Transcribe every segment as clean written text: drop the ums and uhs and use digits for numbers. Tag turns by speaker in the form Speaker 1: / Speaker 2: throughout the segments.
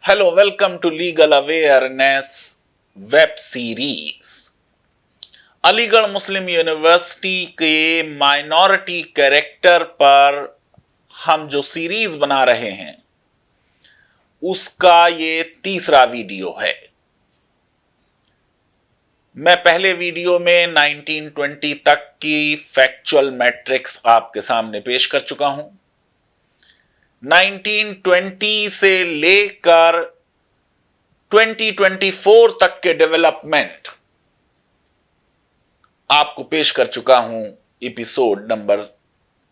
Speaker 1: Hello, welcome to legal awareness web series. Aligarh Muslim university के minority character पर हम जो सीरीज बना रहे हैं उसका ये तीसरा वीडियो है। मैं पहले वीडियो में 1920 तक की फैक्चुअल मैट्रिक्स आपके सामने पेश कर चुका हूं। 1920 से लेकर 2024 तक के डेवलपमेंट आपको पेश कर चुका हूं एपिसोड नंबर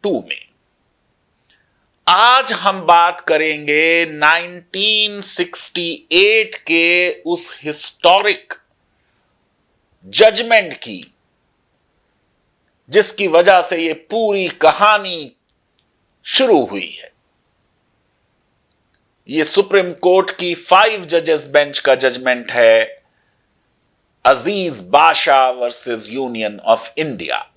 Speaker 1: 2 में। आज हम बात करेंगे 1968 के उस हिस्टोरिक जजमेंट की जिसकी वजह से ये पूरी कहानी शुरू हुई है। ये सुप्रीम कोर्ट की 5 जजेस बेंच का जजमेंट है, Aziz Basha versus union of India.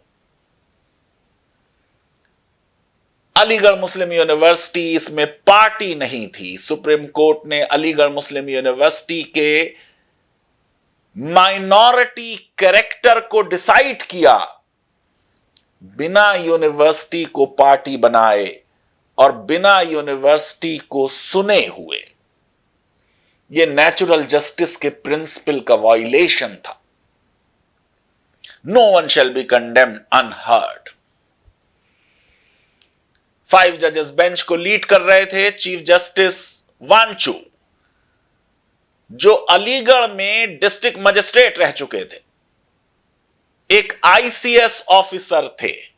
Speaker 1: Aligarh Muslim university इसमें पार्टी नहीं थी। सुप्रीम कोर्ट ने अलीगढ़ मुस्लिम यूनिवर्सिटी के माइनॉरिटी कैरेक्टर को डिसाइड किया बिना यूनिवर्सिटी को पार्टी बनाए और बिना यूनिवर्सिटी को सुने हुए। यह नेचुरल जस्टिस के प्रिंसिपल का वायलेशन था। No one shall be condemned unheard. 5 जजेस बेंच को लीड कर रहे थे चीफ जस्टिस वांचू, जो अलीगढ़ में डिस्ट्रिक्ट मजिस्ट्रेट रह चुके थे, एक आईसीएस ऑफिसर थे,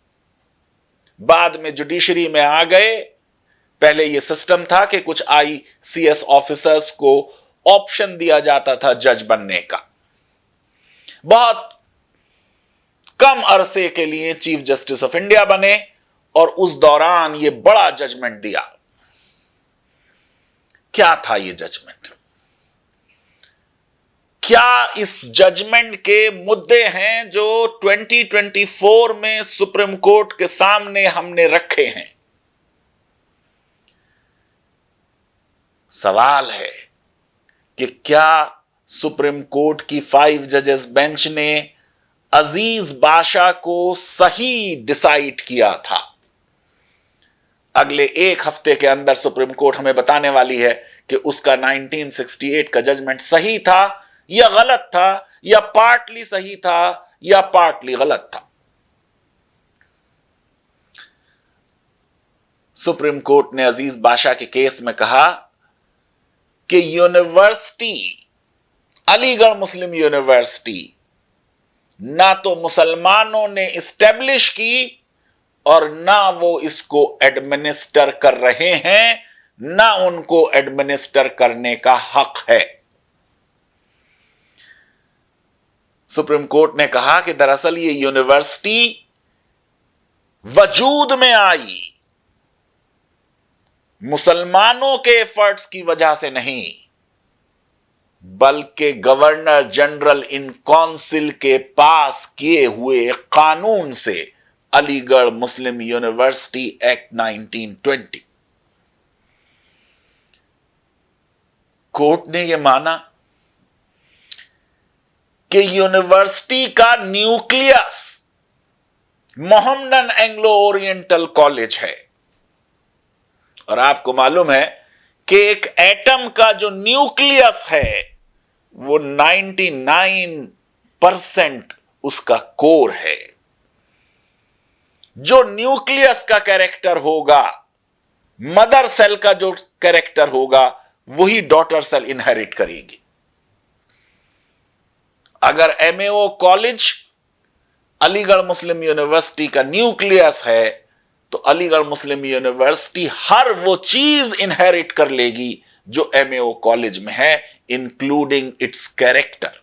Speaker 1: बाद में जुडिशरी में आ गए। पहले यह सिस्टम था कि कुछ आईसीएस ऑफिसर्स को ऑप्शन दिया जाता था जज बनने का। बहुत कम अरसे के लिए चीफ जस्टिस ऑफ इंडिया बने और उस दौरान यह बड़ा जजमेंट दिया। क्या था यह जजमेंट? क्या इस जजमेंट के मुद्दे हैं जो 2024 में सुप्रीम कोर्ट के सामने हमने रखे हैं? सवाल है कि क्या सुप्रीम कोर्ट की 5 जजेस बेंच ने अजीज बाशा को सही डिसाइड किया था? अगले एक हफ्ते के अंदर सुप्रीम कोर्ट हमें बताने वाली है कि उसका 1968 का जजमेंट सही था या गलत था, या पार्टली सही था या पार्टली गलत था। सुप्रीम कोर्ट ने अजीज बाशा के केस में कहा कि यूनिवर्सिटी, अलीगढ़ मुस्लिम यूनिवर्सिटी, ना तो मुसलमानों ने इस्टेब्लिश की और ना वो इसको एडमिनिस्टर कर रहे हैं, ना उनको एडमिनिस्टर करने का हक है। सुप्रीम कोर्ट ने कहा कि दरअसल ये यूनिवर्सिटी वजूद में आई मुसलमानों के एफर्ट्स की वजह से नहीं, बल्कि गवर्नर जनरल इन काउंसिल के पास किए हुए कानून से, Aligarh Muslim university act 1920। Court ने यह माना कि यूनिवर्सिटी का nucleus Mohammedan Anglo Oriental college है, और आपको मालूम है कि एक एटम का जो न्यूक्लियस है वो 99% उसका कोर है। जो न्यूक्लियस का कैरेक्टर होगा, मदर सेल का जो कैरेक्टर होगा, वही डॉटर सेल इनहेरिट करेगी। अगर MAO college Aligarh Muslim university का न्यूक्लियस है तो अलीगढ़ मुस्लिम यूनिवर्सिटी हर वो चीज इनहेरिट कर लेगी जो एमएओ कॉलेज में है, इंक्लूडिंग इट्स कैरेक्टर।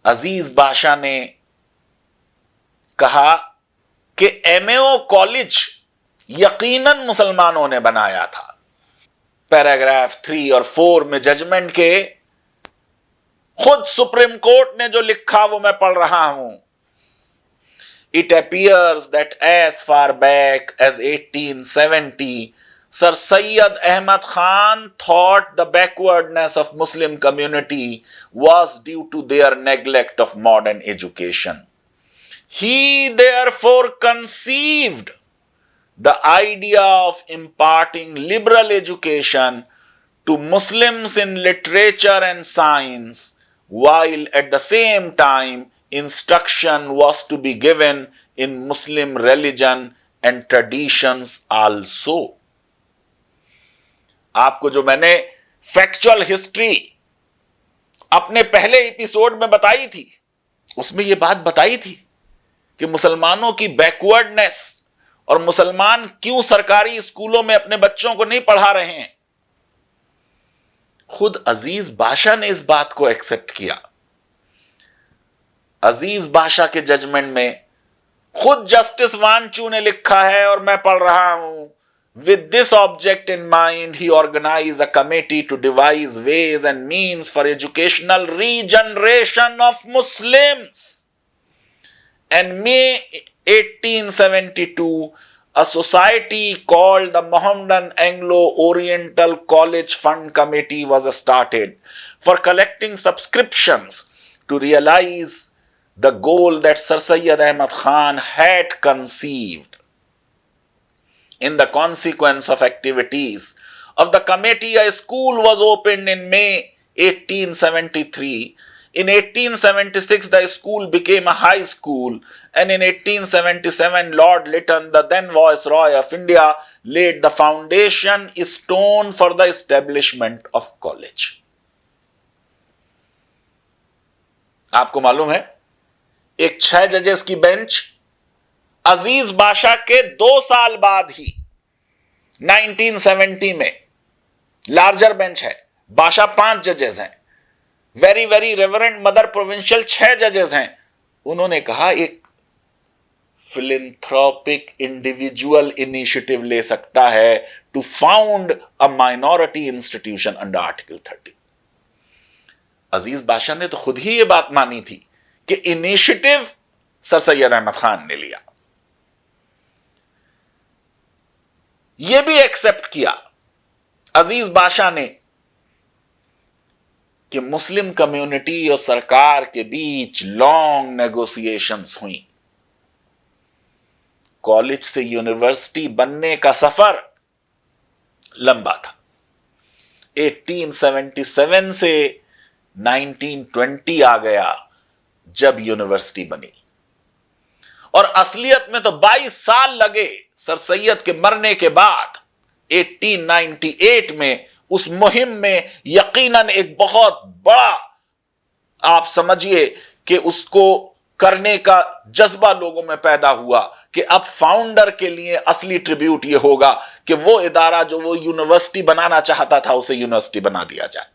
Speaker 1: अजीज बाशा ने कहा कि एमएओ कॉलेज यकीनन मुसलमानों ने बनाया था। पैराग्राफ 3 और 4 में जजमेंट के खुद सुप्रीम कोर्ट ने जो लिखा वो मैं पढ़ रहा हूं। It appears that as far back as 1870, Sir Sayyid Ahmad Khan thought the backwardness of Muslim community was due to their neglect of modern education. He therefore conceived the idea of imparting liberal education to Muslims in literature and science, while at the same time instruction was to be given in Muslim religion and traditions also. आपको जो मैंने factual history अपने पहले episode में बताई थी, उसमें यह बात बताई थी कि मुसलमानों की बैकवर्डनेस और मुसलमान क्यों सरकारी स्कूलों में अपने बच्चों को नहीं पढ़ा रहे हैं। खुद अजीज बादशाह ने इस बात को एक्सेप्ट किया। अजीज बादशाह के जजमेंट में खुद जस्टिस वांचू ने लिखा है, और मैं पढ़ रहा हूं, with this object in mind he organized a committee to devise ways and means for educational regeneration of Muslims. And May 1872 a society called the Mohammedan Anglo-Oriental College Fund Committee was started for collecting subscriptions to realize the goal that Sir Sayyid Ahmad Khan had conceived. In the consequence of activities of the committee, a school was opened in May 1873. In 1876, the school became a high school, and in 1877, Lord Lytton, the then Viceroy of India, laid the foundation stone for the establishment of college. आपको मालूम है, एक 6 जजेस की bench अजीज बादशाह के 2 साल बाद ही 1970 में, लार्जर बेंच है, बादशाह 5 जजेस हैं, very very reverend mother provincial 6 जजेस हैं। उन्होंने कहा एक फिलैंथ्रोपिक इंडिविजुअल इनिशिएटिव ले सकता है to found a minority institution under article 30। Aziz Badshah ने तो खुद ही यह बात मानी थी कि इनिशिएटिव सर सैयद अहमद खान ने लिया। यह भी एक्सेप्ट किया अजीज बादशाह ने कि मुस्लिम कम्युनिटी और सरकार के बीच लॉन्ग नेगोशिएशंस हुई। कॉलेज से यूनिवर्सिटी बनने का सफर लंबा था। 1877 से 1920 आ गया जब यूनिवर्सिटी बनी, और असलियत में तो 22 साल लगे सर सैयद के मरने के बाद। 1898 में उस मुहिम में यकीनन एक बहुत बड़ा, आप समझिए कि उसको करने का जज्बा लोगों में पैदा हुआ कि अब फाउंडर के लिए असली ट्रिब्यूट यह होगा कि वो इदारा जो वो यूनिवर्सिटी बनाना चाहता था उसे यूनिवर्सिटी बना दिया जाए।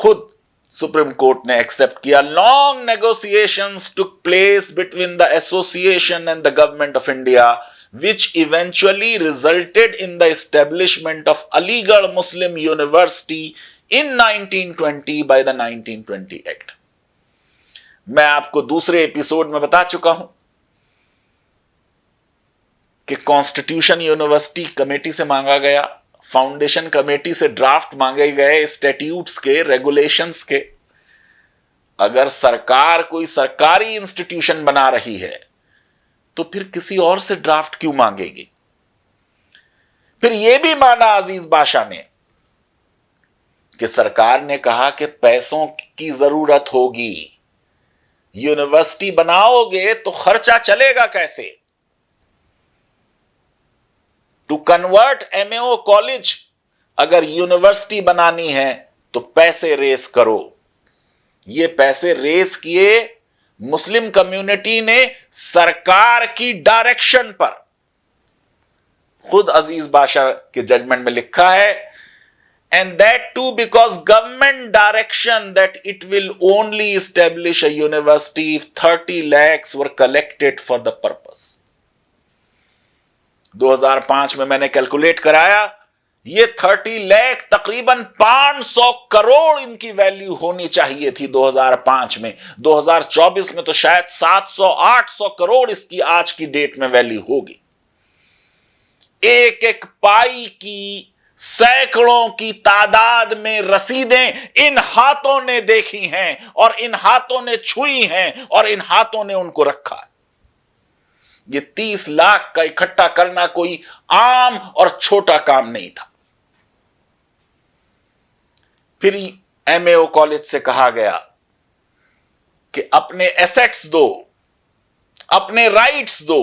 Speaker 1: खुद सुप्रीम कोर्ट ने एक्सेप्ट किया। Long negotiations took place between the association and the government of India which eventually resulted in the establishment of Aligarh Muslim University in 1920 by the 1920 Act. मैं आपको दूसरे एपिसोड में बता चुका हूं कि कॉन्स्टिट्यूशन यूनिवर्सिटी कमेटी से मांगा गया, फाउंडेशन कमेटी से ड्राफ्ट मांगे गए स्टैट्यूट्स के, रेगुलेशंस के। अगर सरकार कोई सरकारी इंस्टीट्यूशन बना रही है तो फिर किसी और से ड्राफ्ट क्यों मांगेगी। फिर यह भी माना अजीज बादशाह ने कि सरकार ने कहा कि पैसों की जरूरत होगी, यूनिवर्सिटी बनाओगे तो खर्चा चलेगा कैसे। टू कन्वर्ट एमएओ कॉलेज, अगर यूनिवर्सिटी बनानी है तो पैसे रेस करो। ये पैसे रेस किए मुस्लिम कम्युनिटी ने सरकार की डायरेक्शन पर। खुद अजीज बादशाह के जजमेंट में लिखा है, and that to because government direction that it will only establish a university if 30 lakhs were collected for the purpose. 2005 में मैंने कैलकुलेट कराया, ये 30 लाख तकरीबन 500 करोड़ इनकी वैल्यू होनी चाहिए थी 2005 में। 2024 में तो शायद 700-800 करोड़ इसकी आज की डेट में वैल्यू होगी। एक एक पाई की सैकड़ों की तादाद में रसीदें इन हाथों ने देखी हैं और इन हाथों ने छुई हैं और इन हाथों ने उनको रखा है। ये 30 लाख का इकट्ठा करना कोई आम और छोटा काम नहीं था। फिर एमएओ कॉलेज से कहा गया कि अपने एसेट्स दो, अपने राइट्स दो,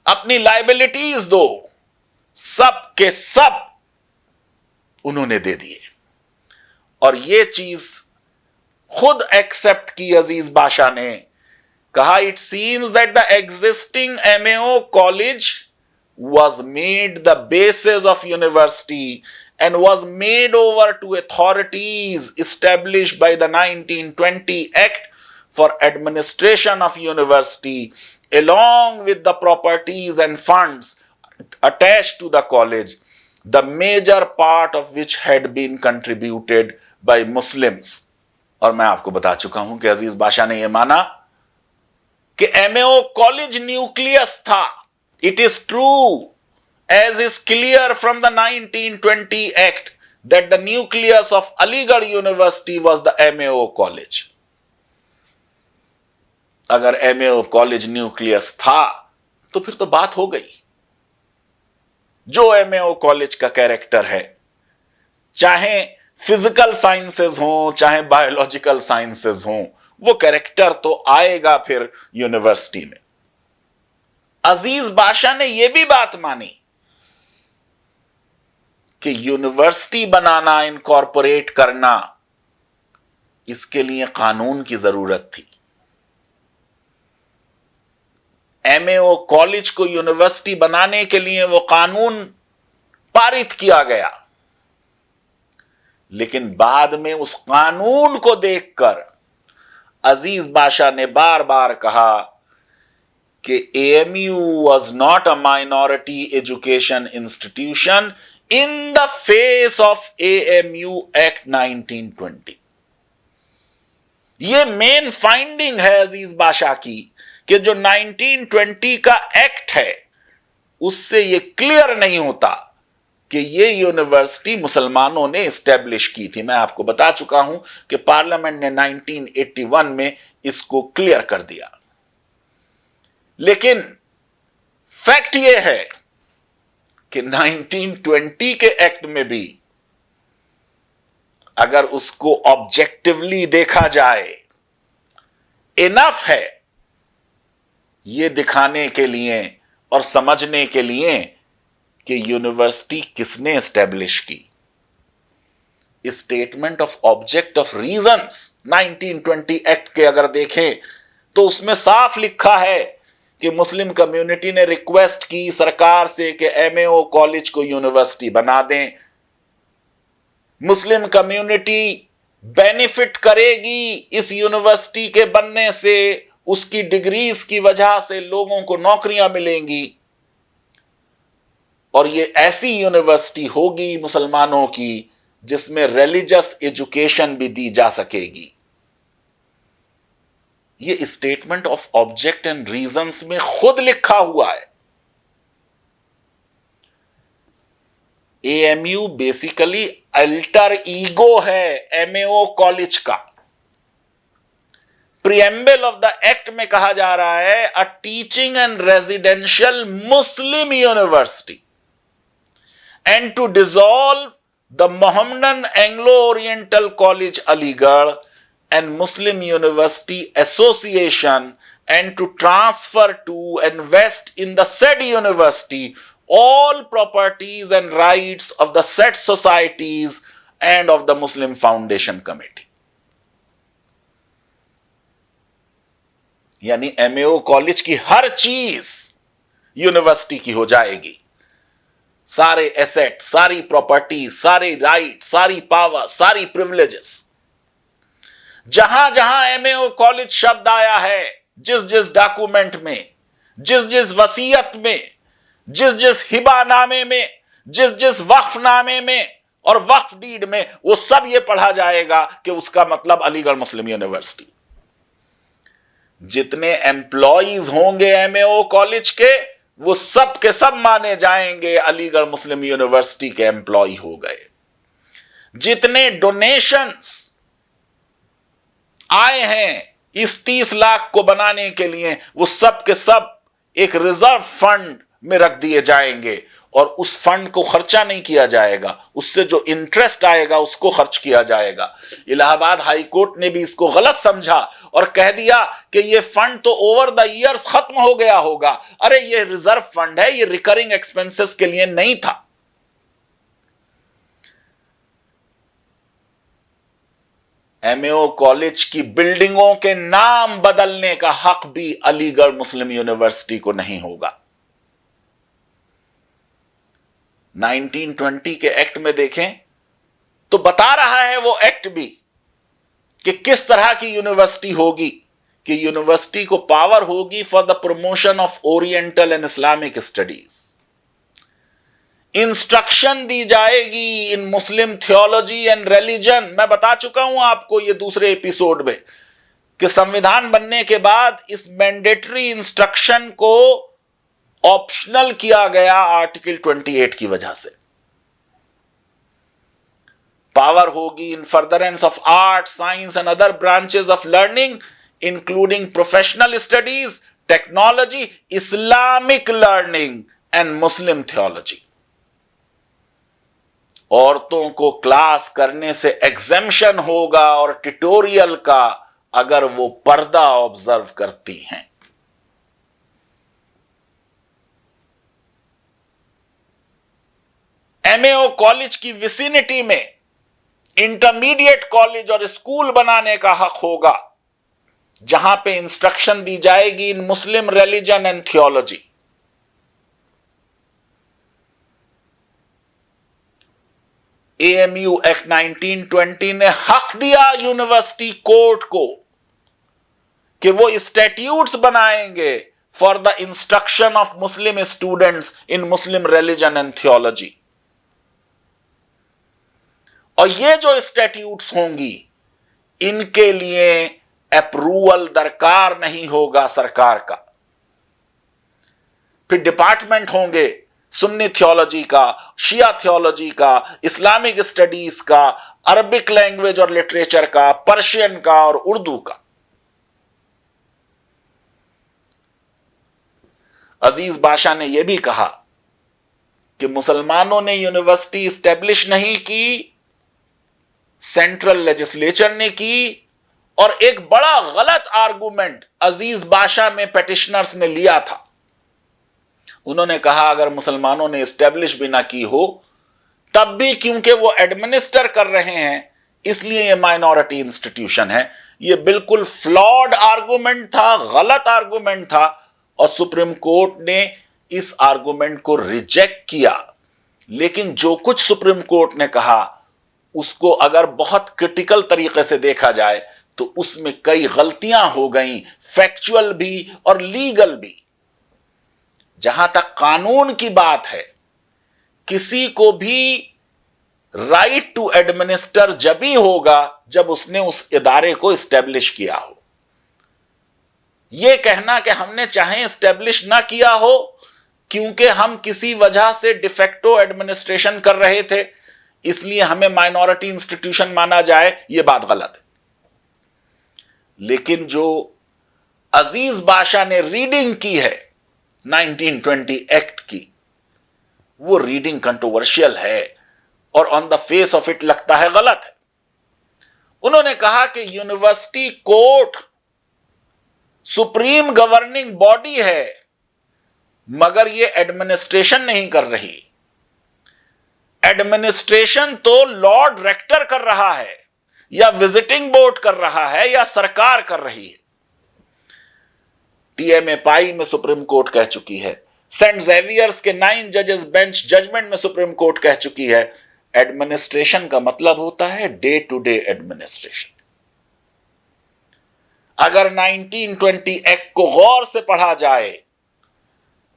Speaker 1: अपनी लायबिलिटीज दो, सब के सब उन्होंने दे दिए। और यह चीज खुद एक्सेप्ट की अजीज बादशाह ने। कहा, it seems that the existing MAO college was made the basis of university and was made over to authorities established by the 1920 Act for administration of university, along with the properties and funds attached to the college, the major part of which had been contributed by Muslims. और मैं आपको बता चुका हूं कि अजीज बादशाह ने यह माना कि एमएओ कॉलेज न्यूक्लियस था। It is true, as is clear from the 1920 Act, that the nucleus of Aligarh University was the MAO college. अगर MAO college न्यूक्लियस था तो फिर तो बात हो गई। जो MAO कॉलेज का कैरेक्टर है, चाहे फिजिकल साइंसेस हो चाहे बायोलॉजिकल साइंसेस हो, वो कैरेक्टर तो आएगा फिर यूनिवर्सिटी में। अजीज बादशाह ने यह भी बात मानी कि यूनिवर्सिटी बनाना, इनकॉर्पोरेट करना, इसके लिए कानून की जरूरत थी। एमएओ कॉलेज को यूनिवर्सिटी बनाने के लिए वो कानून पारित किया गया, लेकिन बाद में उस कानून को देखकर अजीज बादशाह ने बार बार कहा कि AMU was not a minority education institution in the face of AMU Act 1920। यह मेन फाइंडिंग है अजीज बादशाह की कि जो 1920 का एक्ट है उससे यह क्लियर नहीं होता कि यह यूनिवर्सिटी मुसलमानों ने एस्टेब्लिश की थी। मैं आपको बता चुका हूं कि पार्लियामेंट ने 1981 में इसको क्लियर कर दिया, लेकिन फैक्ट यह है कि 1920 के एक्ट में भी अगर उसको ऑब्जेक्टिवली देखा जाए, इनफ है यह दिखाने के लिए और समझने के लिए कि यूनिवर्सिटी किसने एस्टेब्लिश की। Statement of object of reasons 1920 act के अगर देखें तो उसमें साफ लिखा है कि मुस्लिम कम्युनिटी ने रिक्वेस्ट की सरकार से कि एमएओ कॉलेज को यूनिवर्सिटी बना दें। मुस्लिम कम्युनिटी बेनिफिट करेगी इस यूनिवर्सिटी के बनने से, उसकी डिग्रीज की वजह से लोगों को नौकरियां मिलेंगी और ये ऐसी यूनिवर्सिटी होगी मुसलमानों की जिसमें रिलीजियस एजुकेशन भी दी जा सकेगी। ये statement of object and reasons में खुद लिखा हुआ है। एएमयू बेसिकली अल्टर ईगो है एमएओ कॉलेज का। प्रीएम्बल ऑफ द एक्ट में कहा जा रहा है a teaching and residential Muslim university and to dissolve the Mohammedan Anglo Oriental college Aligarh and Muslim University Association and to transfer to and vest in the said university all properties and rights of the said societies and of the Muslim Foundation Committee। यानी MAO college की हर चीज university की हो जाएगी। सारे asset, सारी property, सारे right, सारी पावर, सारी प्रिविलेजेस। जहां जहां एमएओ कॉलेज शब्द आया है, जिस जिस डॉक्यूमेंट में, जिस जिस वसीयत में, जिस जिस हिबानामे में, जिस जिस वक्फनामे में और वक्फ डीड में, वो सब ये पढ़ा जाएगा कि उसका मतलब अलीगढ़ मुस्लिम यूनिवर्सिटी। जितने एम्प्लॉइज होंगे एमएओ कॉलेज के, वो सब के सब माने जाएंगे अलीगढ़ मुस्लिम यूनिवर्सिटी के एम्प्लॉय हो गए। जितने डोनेशंस आए हैं इस 30 लाख को बनाने के लिए, वो सब के सब एक रिजर्व फंड में रख दिए जाएंगे और उस फंड को खर्चा नहीं किया जाएगा, उससे जो इंटरेस्ट आएगा उसको खर्च किया जाएगा। इलाहाबाद हाई कोर्ट ने भी इसको गलत समझा और कह दिया कि ये फंड तो ओवर द ईयर्स खत्म हो गया होगा। अरे ये रिजर्व फंड है, ये रिकरिंग एक्सपेंसेस के लिए नहीं था। एमएओ कॉलेज की बिल्डिंगों के नाम बदलने का हक भी अलीगढ़ मुस्लिम यूनिवर्सिटी को नहीं होगा। 1920 के एक्ट में देखें तो बता रहा है वो एक्ट भी कि किस तरह की यूनिवर्सिटी होगी, कि यूनिवर्सिटी को पावर होगी for the promotion of oriental and Islamic studies. Instruction दी जाएगी in Muslim theology and religion. मैं बता चुका हूं आपको ये दूसरे एपिसोड में कि संविधान बनने के बाद इस मैंडेटरी इंस्ट्रक्शन को ऑप्शनल किया गया आर्टिकल 28 की वजह से। पावर होगी इन furtherance of art, science and other branches of learning including professional studies, technology, Islamic learning and Muslim theology. औरतों को क्लास करने से एग्जेम्पशन होगा और ट्यूटोरियल का, अगर वो पर्दा ऑब्जर्व करती हैं। एमएओ कॉलेज की विसिनिटी में इंटरमीडिएट कॉलेज और स्कूल बनाने का हक होगा, जहां पे इंस्ट्रक्शन दी जाएगी in Muslim religion and theology. AMU act 1920 ने हक दिया यूनिवर्सिटी कोर्ट को कि वो स्टैट्यूट्स बनाएंगे for the instruction of Muslim students in Muslim religion and theology. और ये जो स्टैट्यूट्स होंगी इनके लिए अप्रूवल दरकार नहीं होगा सरकार का। फिर डिपार्टमेंट होंगे सुन्नी थियोलॉजी का, शिया थियोलॉजी का, इस्लामिक स्टडीज का, अरबिक लैंग्वेज और लिटरेचर का, पर्शियन का और उर्दू का। अजीज बादशाह ने यह भी कहा कि मुसलमानों ने यूनिवर्सिटी स्टैब्लिश नहीं की, सेंट्रल लेजिस्लेचर ने की। और एक बड़ा गलत आर्गुमेंट अजीज बादशाह में पेटिशनर्स ने लिया था। उन्होंने कहा अगर मुसलमानों ने स्टैब्लिश भी ना की हो तब भी क्योंकि वो एडमिनिस्टर कर रहे हैं इसलिए ये माइनॉरिटी इंस्टीट्यूशन है। ये बिल्कुल फ्लॉड आर्गुमेंट था, गलत आर्गुमेंट था और सुप्रीम कोर्ट ने इस आर्गुमेंट को रिजेक्ट किया। लेकिन जो कुछ सुप्रीम कोर्ट ने कहा उसको अगर बहुत क्रिटिकल तरीके से देखा जाए तो उसमें कई गलतियां हो गई, फैक्चुअल भी और लीगल भी। जहां तक कानून की बात है, किसी को भी राइट टू एडमिनिस्टर जब ही होगा जब उसने उस इदारे को एस्टेब्लिश किया हो। यह कहना कि हमने चाहे एस्टेब्लिश ना किया हो क्योंकि हम किसी वजह से डिफेक्टो एडमिनिस्ट्रेशन कर रहे थे इसलिए हमें माइनॉरिटी इंस्टीट्यूशन माना जाए, यह बात गलत है। लेकिन जो अजीज बादशाह ने रीडिंग की है 1920 एक्ट की, वो रीडिंग कंट्रोवर्शियल है और on the face of it लगता है गलत है। उन्होंने कहा कि university court supreme governing body है मगर ये एडमिनिस्ट्रेशन नहीं कर रही। एडमिनिस्ट्रेशन तो लॉर्ड रेक्टर कर रहा है या विजिटिंग बोर्ड कर रहा है या सरकार कर रही है। टीएमए पाई में सुप्रीम कोर्ट कह चुकी है, सेंट जेवियर्स के 9 जजेस बेंच जजमेंट में सुप्रीम कोर्ट कह चुकी है, एडमिनिस्ट्रेशन का मतलब होता है डे टू डे एडमिनिस्ट्रेशन। अगर 1920 एक्ट को गौर से पढ़ा जाए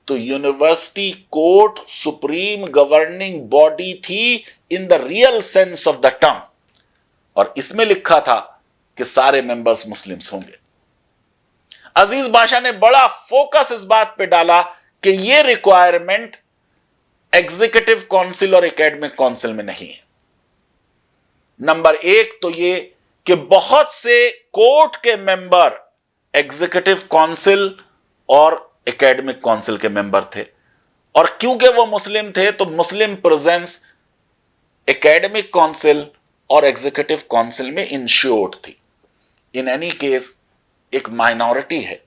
Speaker 1: तो university court supreme governing body थी in the real sense of the term और इसमें लिखा था कि सारे मेंबर्स मुस्लिम्स होंगे। अजीज बादशाह ने बड़ा फोकस इस बात पे डाला कि यह रिक्वायरमेंट एग्जीक्यूटिव काउंसिल और एकेडमिक काउंसिल में नहीं है। नंबर एक तो यह कि बहुत से कोर्ट के मेंबर एग्जीक्यूटिव काउंसिल और एकेडमिक काउंसिल के मेंबर थे, और क्योंकि वो मुस्लिम थे तो मुस्लिम प्रेजेंस एकेडमिक काउंसिल और एग्जीक्यूटिव काउंसिल में इंश्योर्ड थी। इन एनी केस एक माइनॉरिटी है,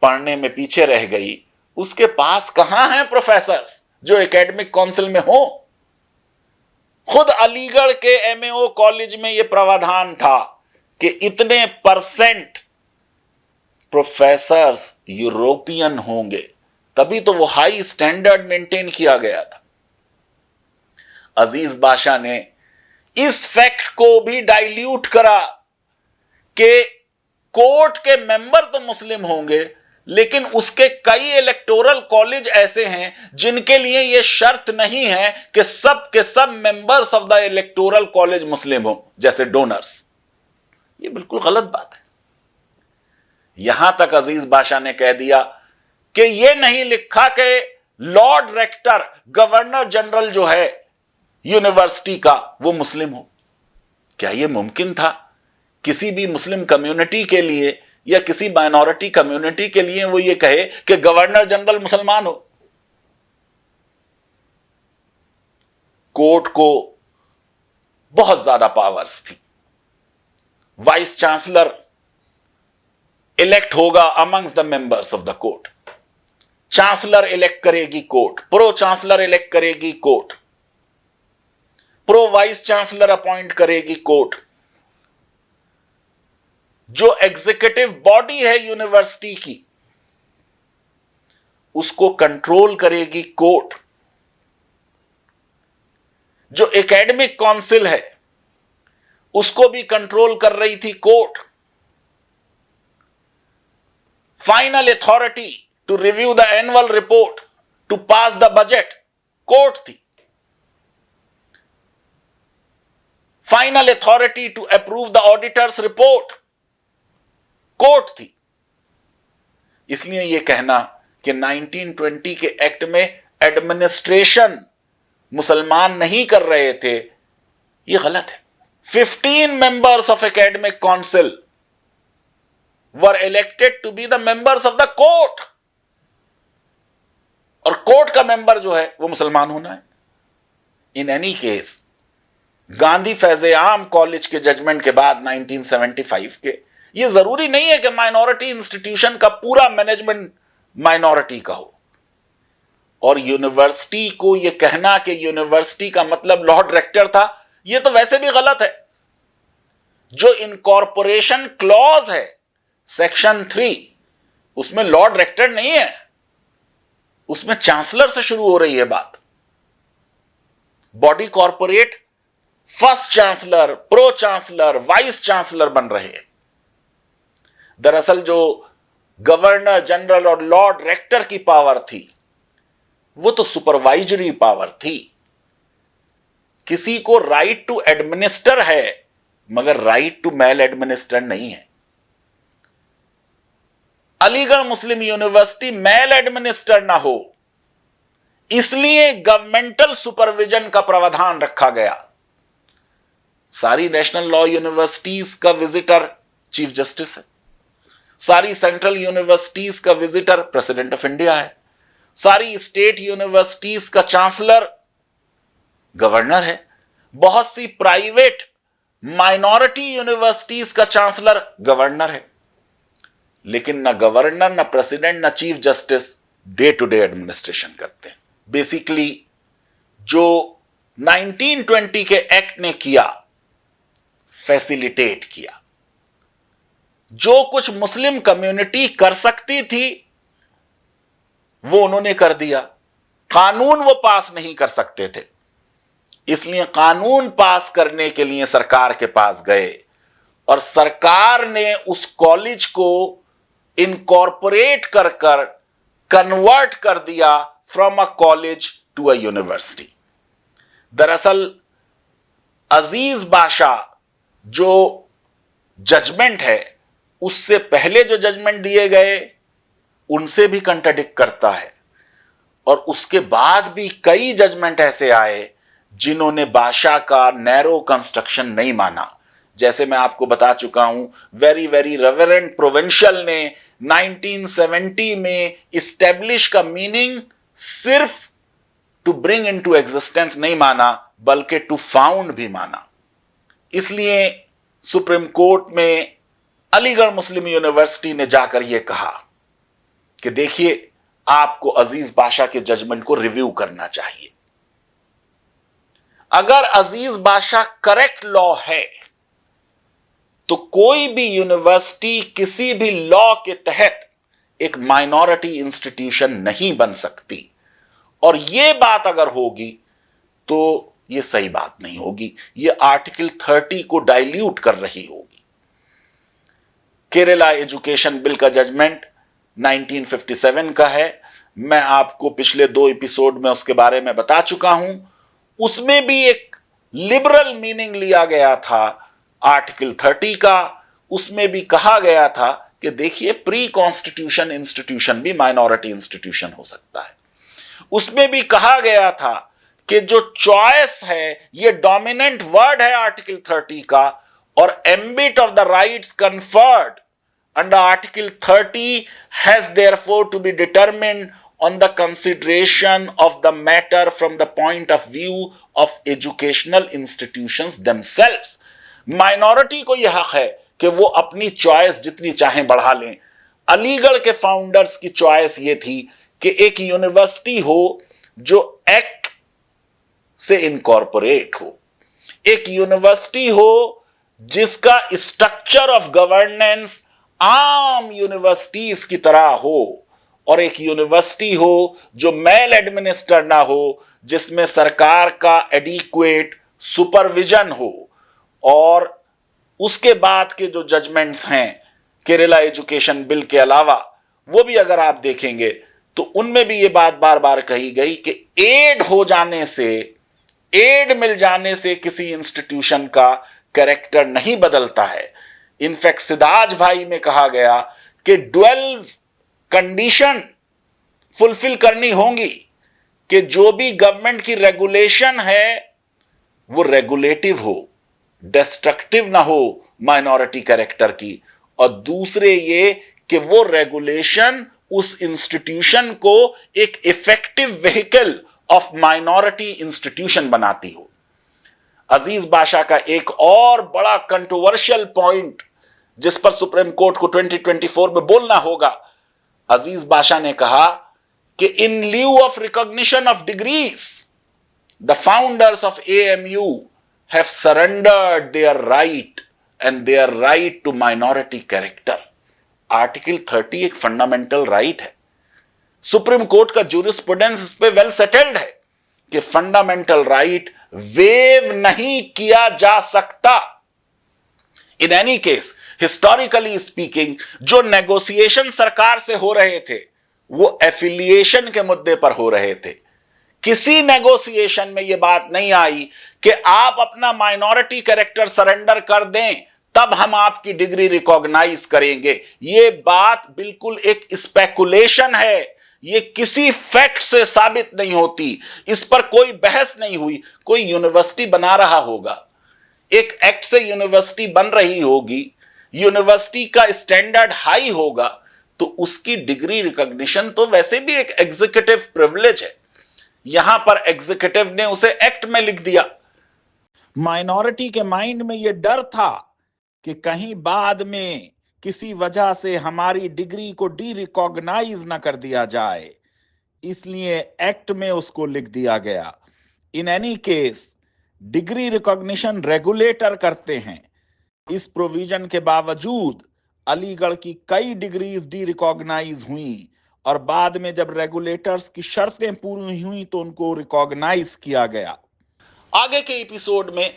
Speaker 1: पढ़ने में पीछे रह गई, उसके पास कहां हैं प्रोफेसर्स जो एकेडमिक काउंसिल में हो। खुद अलीगढ़ के एमएओ कॉलेज में यह प्रावधान था कि इतने परसेंट प्रोफेसर्स यूरोपियन होंगे, तभी तो वो हाई स्टैंडर्ड मेंटेन किया गया था। अजीज बादशाह ने इस फैक्ट को भी डाइल्यूट करा कि कोर्ट के मेंबर तो मुस्लिम होंगे, लेकिन उसके कई इलेक्टोरल कॉलेज ऐसे हैं जिनके लिए यह शर्त नहीं है कि सब के सब members of the electoral college Muslim हो, जैसे डोनर्स। यह बिल्कुल गलत बात है। यहां तक अजीज बादशाह ने कह दिया कि यह नहीं लिखा कि लॉर्ड रेक्टर, गवर्नर जनरल जो है यूनिवर्सिटी का, वो मुस्लिम हो। क्या यह मुमकिन था किसी भी मुस्लिम कम्युनिटी के लिए या किसी माइनॉरिटी कम्युनिटी के लिए वो ये कहे कि गवर्नर जनरल मुसलमान हो? कोर्ट को बहुत ज्यादा पावर्स थी। वाइस चांसलर इलेक्ट होगा amongst the members of the court, chancellor elect करेगी कोर्ट, प्रो चांसलर इलेक्ट करेगी court, pro vice chancellor appoint करेगी कोर्ट। जो एग्जीक्यूटिव बॉडी है यूनिवर्सिटी की, उसको कंट्रोल करेगी कोर्ट। जो एकेडमिक काउंसिल है, उसको भी कंट्रोल कर रही थी court. Final authority to review the annual report, to pass the budget, court थी। Final authority to approve the auditors report, court थी। इसलिए यह कहना कि 1920 के एक्ट में एडमिनिस्ट्रेशन मुसलमान नहीं कर रहे थे, यह गलत है। 15 members of academic council were elected to be the members of the court, और कोर्ट का मेंबर जो है वो मुसलमान होना है। In any case Gandhi Faiz Aam college के जजमेंट के बाद 1975 के, यह जरूरी नहीं है कि माइनॉरिटी इंस्टीट्यूशन का पूरा मैनेजमेंट माइनॉरिटी का हो। और यूनिवर्सिटी को यह कहना कि यूनिवर्सिटी का मतलब लॉर्ड रेक्टर था, यह तो वैसे भी गलत है। जो इनकॉर्पोरेशन क्लॉज है सेक्शन 3, उसमें लॉर्ड रेक्टर नहीं है, उसमें चांसलर से शुरू हो रही है बात। Body corporate first chancellor, pro chancellor, vice chancellor बन रहे हैं। दरअसल जो गवर्नर जनरल और लॉर्ड रेक्टर की पावर थी, वो तो सुपरवाइजरी पावर थी। किसी को राइट टू एडमिनिस्टर है, मगर राइट टू मेल एडमिनिस्टर नहीं है। Aligarh Muslim university mail administer ना हो, इसलिए गवर्नमेंटल सुपरविजन का प्रावधान रखा गया। सारी नेशनल लॉ यूनिवर्सिटीज का विजिटर चीफ जस्टिस है, सारी सेंट्रल यूनिवर्सिटीज का विजिटर प्रेसिडेंट ऑफ इंडिया है, सारी स्टेट यूनिवर्सिटीज का चांसलर गवर्नर है, बहुत सी प्राइवेट माइनॉरिटी यूनिवर्सिटीज का चांसलर गवर्नर है। लेकिन न गवर्नर, न प्रेसिडेंट, न chief justice day to day administration करते हैं। बेसिकली जो 1920 के एक्ट ने किया, फैसिलिटेट किया। जो कुछ मुस्लिम कम्युनिटी कर सकती थी वो उन्होंने कर दिया। कानून वो पास नहीं कर सकते थे, इसलिए कानून पास करने के लिए सरकार के पास गए और सरकार ने उस कॉलेज को इनकॉर्पोरेट कर कन्वर्ट कर दिया from a college to a university. दरअसल अजीज बादशाह जो जजमेंट है, उससे पहले जो जजमेंट दिए गए उनसे भी कंट्राडिक्ट करता है। और उसके बाद भी कई जजमेंट ऐसे आए जिन्होंने बादशाह का नैरो कंस्ट्रक्शन नहीं माना। जैसे मैं आपको बता चुका हूं, वेरी वेरी रेवरेंट प्रोविंशियल ने 1970 में इस्टेब्लिश का मीनिंग सिर्फ टू ब्रिंग इनटू एग्जिस्टेंस नहीं माना, बल्कि टू फाउंड भी माना। इसलिए सुप्रीम कोर्ट में अलीगढ़ मुस्लिम यूनिवर्सिटी ने जाकर यह कहा कि देखिए, आपको अजीज बादशाह के जजमेंट को रिव्यू करना चाहिए। अगर अजीज बादशाह करेक्ट लॉ है तो कोई भी यूनिवर्सिटी किसी भी लॉ के तहत एक माइनॉरिटी इंस्टीट्यूशन नहीं बन सकती, और यह बात अगर होगी तो यह सही बात नहीं होगी, यह आर्टिकल 30 को डाइल्यूट कर रही होगी। केरला एजुकेशन बिल का जजमेंट 1957 का है। मैं आपको पिछले 2 एपिसोड में उसके बारे में बता चुका हूं। उसमें भी एक लिबरल मीनिंग लिया गया था आर्टिकल 30 का। उसमें भी कहा गया था कि देखिए, प्री कॉन्स्टिट्यूशन इंस्टीट्यूशन भी माइनॉरिटी इंस्टीट्यूशन हो सकता है। उसमें भी कहा गया था कि जो चॉइस है, ये डोमिनेंट वर्ड है आर्टिकल 30 का, और ambit of the rights conferred under Article 30 has therefore to be determined on the consideration of the matter from the point of view of educational institutions themselves. Minority को यह हक है कि वो अपनी चॉइस जितनी चाहें बढ़ा लें। अलीगढ़ के फाउंडर्स की चॉइस ये थी कि एक यूनिवर्सिटी हो जो एक्ट से इनकॉर्पोरेट हो, एक यूनिवर्सिटी हो जिसका स्ट्रक्चर ऑफ गवर्नेंस आम यूनिवर्सिटीज की तरह हो, और एक यूनिवर्सिटी हो जो मेल एडमिनिस्टर ना हो, जिसमें सरकार का एडिक्वेट सुपरविजन हो। और उसके बाद के जो जजमेंट्स हैं केरला एजुकेशन बिल के अलावा, वो भी अगर आप देखेंगे तो उनमें भी ये बात बार बार कही गई कि एड हो जाने से, एड मिल जाने से किसी इंस्टीट्यूशन का कैरेक्टर नहीं बदलता है। इनफैक्ट सिदाज भाई में कहा गया कि 12 कंडीशन फुलफिल करनी होंगी कि जो भी गवर्नमेंट की रेगुलेशन है वो रेगुलेटिव हो, डिस्ट्रक्टिव ना हो माइनॉरिटी कैरेक्टर की, और दूसरे ये कि वो रेगुलेशन उस इंस्टीट्यूशन को एक effective vehicle of minority institution बनाती हो। अजीज बादशाह का एक और बड़ा कंट्रोवर्शियल पॉइंट जिस पर सुप्रीम कोर्ट को 2024 में बोलना होगा, अजीज बादशाह ने कहा कि in lieu of recognition of degrees the founders of AMU have surrendered their right and their right to minority character. Article 30 एक फंडामेंटल राइट है। सुप्रीम कोर्ट का जूरिस्प्रूडेंस इस पे वेल सेटल्ड है कि फंडामेंटल राइट वेव नहीं किया जा सकता। इन एनी केस, हिस्टोरिकली स्पीकिंग, जो नेगोशिएशन सरकार से हो रहे थे वो एफिलिएशन के मुद्दे पर हो रहे थे। किसी नेगोशिएशन में यह बात नहीं आई कि आप अपना माइनॉरिटी कैरेक्टर सरेंडर कर दें तब हम आपकी डिग्री रिकॉग्नाइज करेंगे। यह बात बिल्कुल एक स्पेकुलेशन है, ये किसी फैक्ट से साबित नहीं होती, इस पर कोई बहस नहीं हुई। कोई यूनिवर्सिटी बना रहा होगा, एक एक्ट से यूनिवर्सिटी बन रही होगी, यूनिवर्सिटी का स्टैंडर्ड हाई होगा, तो उसकी डिग्री रिकॉग्निशन तो वैसे भी एक एग्जीक्यूटिव प्रिविलेज है। यहां पर एग्जीक्यूटिव ने उसे एक्ट में लिख दिया। माइनॉरिटी के माइंड में यह डर था कि कहीं बाद में किसी वजह से हमारी डिग्री को डी रिकॉग्नाइज ना कर दिया जाए, इसलिए एक्ट में उसको लिख दिया गया। इन any case, degree recognition regulator करते हैं। इस प्रोविजन के बावजूद अलीगढ़ की कई डिग्रीज डी रिकॉग्नाइज हुई, और बाद में जब रेगुलेटर्स की शर्तें पूरी हुई तो उनको रिकॉग्नाइज किया गया। आगे के एपिसोड में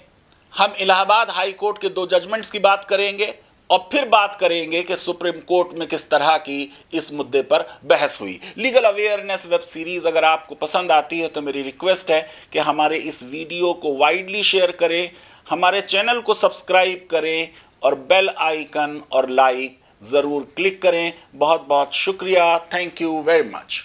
Speaker 1: हम इलाहाबाद हाई कोर्ट के 2 जजमेंट्स की बात करेंगे, और फिर बात करेंगे कि सुप्रीम कोर्ट में किस तरह की इस मुद्दे पर बहस हुई। लीगल अवेयरनेस वेब सीरीज अगर आपको पसंद आती है तो मेरी रिक्वेस्ट है कि हमारे इस वीडियो को वाइडली शेयर करें, हमारे चैनल को सब्सक्राइब करें, और बेल आइकन और लाइक ज़रूर क्लिक करें। बहुत बहुत शुक्रिया। Thank you very much.